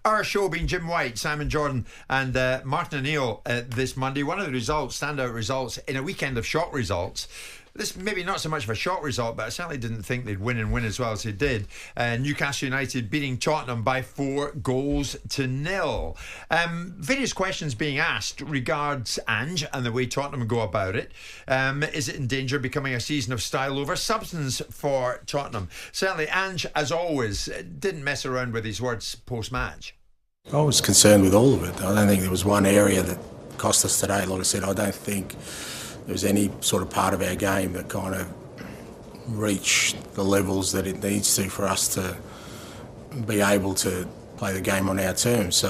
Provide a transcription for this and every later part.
Our show being Jim White, Simon Jordan and Martin O'Neill this Monday. One of the results, standout results in a weekend of shock results. This maybe not so much of a shock result, but I certainly didn't think they'd win and win as well as they did. Newcastle United beating Tottenham by 4-0. Various questions being asked regards Ange and the way Tottenham go about it. Is it in danger of becoming a season of style over substance for Tottenham? Certainly Ange, as always, didn't mess around with his words post-match. I was concerned with all of it. I don't think there was one area that cost us today. Like I said, I don't think there was any sort of part of our game that kind of reached the levels that it needs to for us to be able to play the game on our terms. So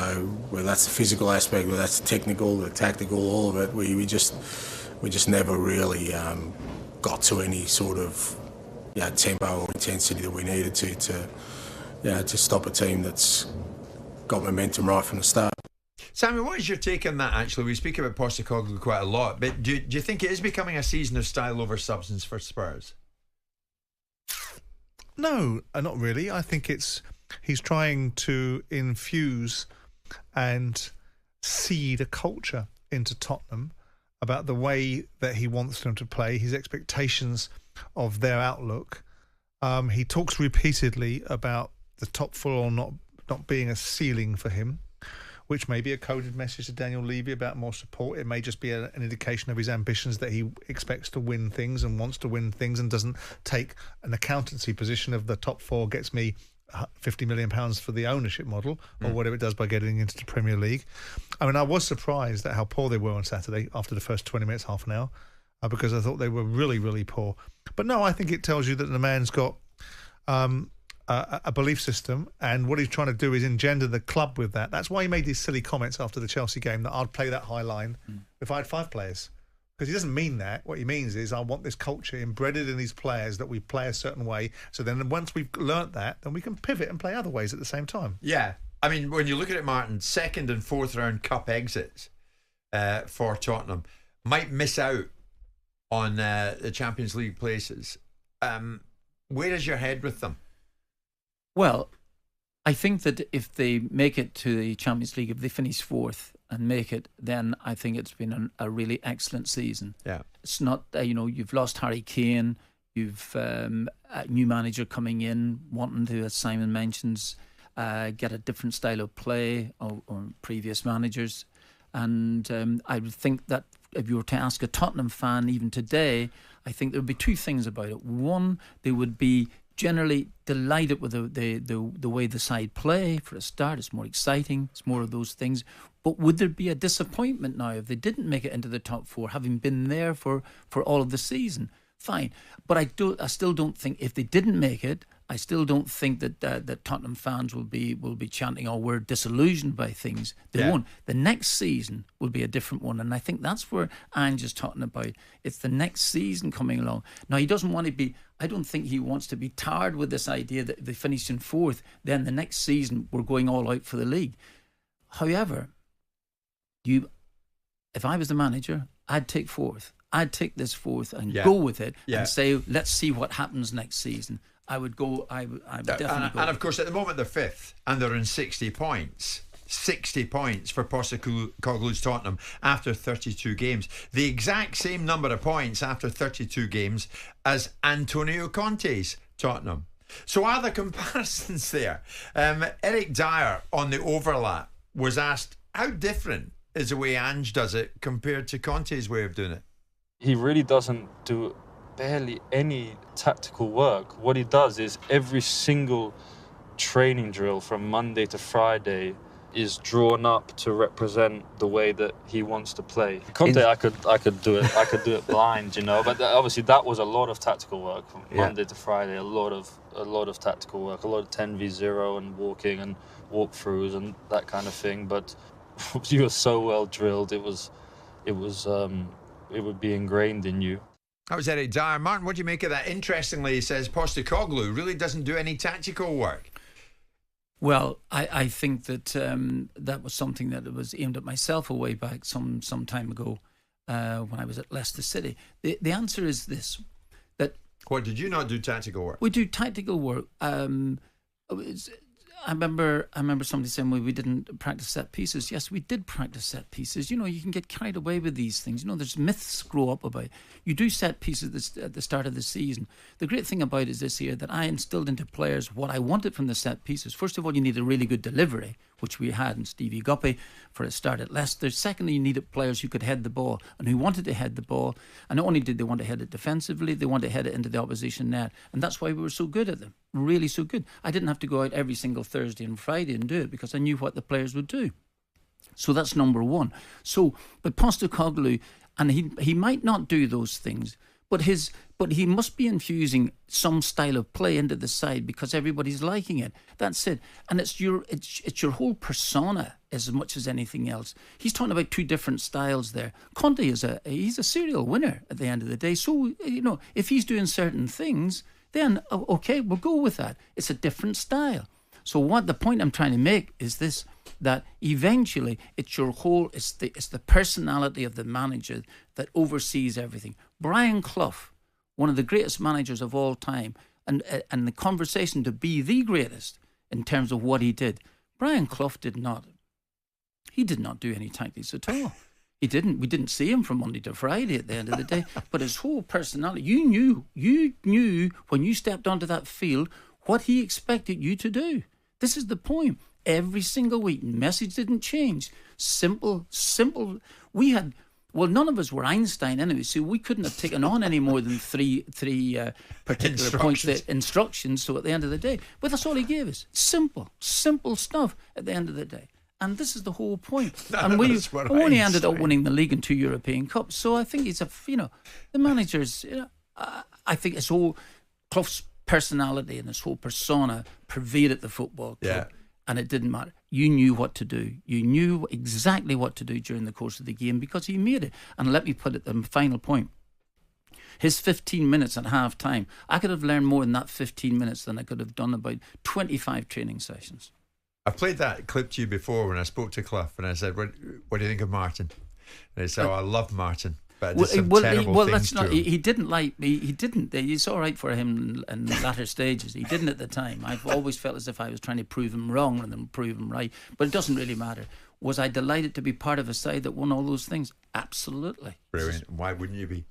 whether that's the physical aspect, whether that's the technical, the tactical, all of it, we just never really got to any sort of tempo or intensity that we needed to stop a team that's got momentum right from the start. Samuel, what is your take on that, actually? We speak about Postecoglou quite a lot, but do you think it is becoming a season of style over substance for Spurs? No, not really. I think he's trying to infuse and seed a culture into Tottenham about the way that he wants them to play, his expectations of their outlook. He talks repeatedly about the top four not being a ceiling for him, which may be a coded message to Daniel Levy about more support. It may just be an indication of his ambitions that he expects to win things and wants to win things and doesn't take an accountancy position of the top four gets me £50 million for the ownership model or whatever it does by getting into the Premier League. I mean, I was surprised at how poor they were on Saturday after the first 20 minutes, half an hour, because I thought they were really, really poor. But no, I think it tells you that the man's got a belief system, and what he's trying to do is engender the club with that. That's why he made these silly comments after the Chelsea game that I'd play that high line if I had 5 players. Because he doesn't mean that. What he means is I want this culture embedded in these players that we play a certain way. So then once we've learnt that, then we can pivot and play other ways at the same time. Yeah. I mean, when you look at it, Martin, 2nd and 4th round cup exits for Tottenham might miss out on the Champions League places. Where is your head with them? Well, I think that if they make it to the Champions League, if they finish 4th and make it, then I think it's been a really excellent season. Yeah, it's not you've lost Harry Kane, you've a new manager coming in, wanting to, as Simon mentions, get a different style of play or previous managers, and I would think that if you were to ask a Tottenham fan even today, I think there would be 2 things about it. One, they would be generally delighted with the way the side play. For a start, it's more exciting, it's more of those things. But would there be a disappointment now if they didn't make it into the top 4, having been there for all of the season? Fine, but I still don't think if they didn't make it, I still don't think that that Tottenham fans will be chanting, "Oh, we're disillusioned by things." They won't. The next season will be a different one, and I think that's where Ange is talking about. It's the next season coming along. Now, he doesn't want to be. I don't think he wants to be tarred with this idea that if they finish in 4th, then the next season we're going all out for the league. However, if I was the manager, I'd take 4th. I'd take this 4th and go with it and say, let's see what happens next season. I would definitely go. And of course, at the moment they're 5th and they're in 60 points. 60 points for Postecoglou's Tottenham after 32 games. The exact same number of points after 32 games as Antonio Conte's Tottenham. So are there comparisons there? Eric Dyer on the overlap was asked, how different is the way Ange does it compared to Conte's way of doing it? He really doesn't do barely any tactical work. What he does is every single training drill from Monday to Friday is drawn up to represent the way that he wants to play. Conte, I could do it. I could do it blind, But obviously, that was a lot of tactical work from Monday to Friday. A lot of tactical work. A lot of 10v0 and walking and walkthroughs and that kind of thing. But you were so well drilled. It would be ingrained in you. That was Eric Dyer. Martin, what do you make of that? Interestingly, he says Postecoglou really doesn't do any tactical work. Well, I think that that was something that was aimed at myself a way back some time ago when I was at Leicester City. The answer is this, that... What, did you not do tactical work? We do tactical work. I remember somebody saying, well, we didn't practice set pieces. Yes, we did practice set pieces. You know, you can get carried away with these things. You know, there's myths grow up about it. You do set pieces at the start of the season. The great thing about it is this here, that I instilled into players what I wanted from the set pieces. First of all, you need a really good delivery, which we had in Stevie Guppy for a start at Leicester. Secondly, you needed players who could head the ball and who wanted to head the ball. And not only did they want to head it defensively, they wanted to head it into the opposition net. And that's why we were so good at them. Really so good. I didn't have to go out every single Thursday and Friday and do it because I knew what the players would do. So that's number one. So, but Postecoglou, and he might not do those things, but he must be infusing some style of play into the side because everybody's liking it. That's it. And it's your whole persona as much as anything else. He's talking about two different styles there. Conte he's a serial winner at the end of the day. So, you know, if he's doing certain things, then okay, we'll go with that. It's a different style. So what the point I'm trying to make is this, that eventually it's the personality of the manager that oversees everything. Brian Clough, one of the greatest managers of all time, and the conversation to be the greatest in terms of what he did. Brian Clough did not do any tactics at all. He didn't. We didn't see him from Monday to Friday at the end of the day. But his whole personality, you knew when you stepped onto that field what he expected you to do. This is the point. Every single week, message didn't change. Simple. We had, well, none of us were Einstein anyway, so we couldn't have taken on any more than three particular points, instructions. So at the end of the day, but that's all he gave us. Simple stuff at the end of the day. And this is the whole point. And we only ended up winning the league and 2 European Cups. So I think he's the manager's, I think his whole Clough's personality and his whole persona pervaded the football club. Yeah. And it didn't matter. You knew what to do. You knew exactly what to do during the course of the game because he made it. And let me put it, the final point. His 15 minutes at half time, I could have learned more in that 15 minutes than I could have done about 25 training sessions. I've played that clip to you before when I spoke to Clough and I said, what do you think of Martin? And he said, I love Martin. But that's not. He didn't like me. He didn't. It's all right for him in the latter stages. He didn't at the time. I've always felt as if I was trying to prove him wrong rather than prove him right. But it doesn't really matter. Was I delighted to be part of a side that won all those things? Absolutely. Brilliant. Why wouldn't you be?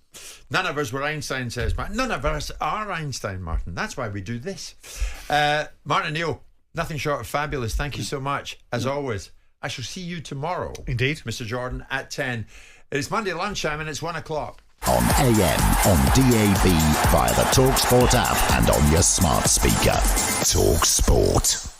None of us were Einstein, says Martin. None of us are Einstein, Martin. That's why we do this. Martin Neal, nothing short of fabulous. Thank you so much. As always, I shall see you tomorrow. Indeed. Mr. Jordan, at 10. It's Monday lunchtime and it's 1 o'clock. On AM, on DAB, via the talkSPORT app and on your smart speaker. talkSPORT.